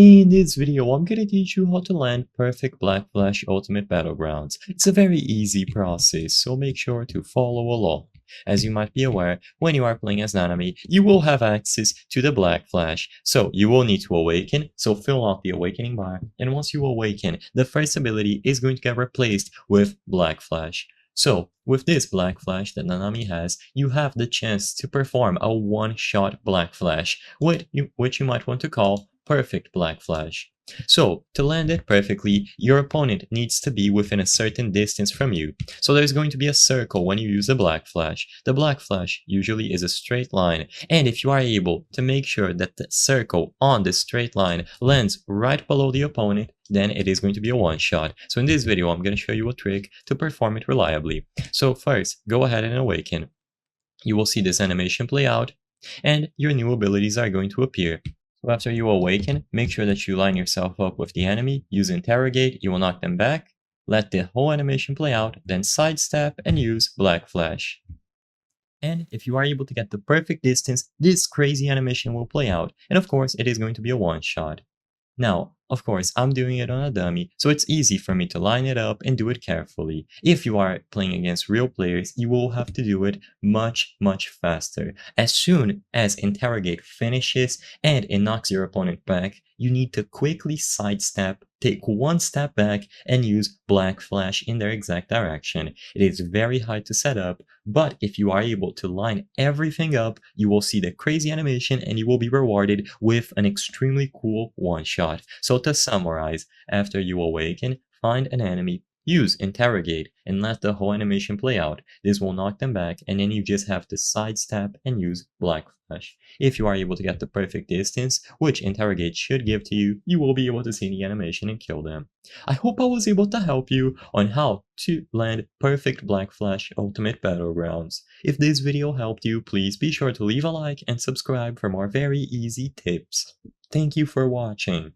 In this video, I'm gonna teach you how to land perfect Black Flash Ultimate Battlegrounds. It's a very easy process, so make sure to follow along. As you might be aware, when you are playing as Nanami, you will have access to the Black Flash, so you will need to awaken, so fill out the awakening bar, and once you awaken, the first ability is going to get replaced with Black Flash. So, with this Black Flash that Nanami has, you have the chance to perform a one-shot Black Flash, which you might want to call Perfect Black Flash. So, to land it perfectly, your opponent needs to be within a certain distance from you. So there's going to be a circle when you use the Black Flash. The Black Flash usually is a straight line, and if you are able to make sure that the circle on the straight line lands right below the opponent, then it is going to be a one-shot. So in this video, I'm going to show you a trick to perform it reliably. So first, go ahead and awaken. You will see this animation play out, and your new abilities are going to appear. So after you awaken, make sure that you line yourself up with the enemy, use interrogate, you will knock them back, let the whole animation play out, then sidestep and use Black Flash. And if you are able to get the perfect distance, this crazy animation will play out, and of course it is going to be a one-shot. Now, of course, I'm doing it on a dummy, so it's easy for me to line it up and do it carefully. If you are playing against real players, you will have to do it much faster. As soon as interrogate finishes and it knocks your opponent back, you need to quickly sidestep, take one step back, and use Black Flash in their exact direction. It is very hard to set up, but if you are able to line everything up, you will see the crazy animation and you will be rewarded with an extremely cool one-shot. So to summarize, after you awaken, find an enemy, use interrogate, and let the whole animation play out. This will knock them back, and then you just have to sidestep and use Black Flash. If you are able to get the perfect distance, which interrogate should give to you, you will be able to see the animation and kill them. I hope I was able to help you on how to land perfect Black Flash Ultimate Battlegrounds. If this video helped you, please be sure to leave a like and subscribe for more very easy tips. Thank you for watching.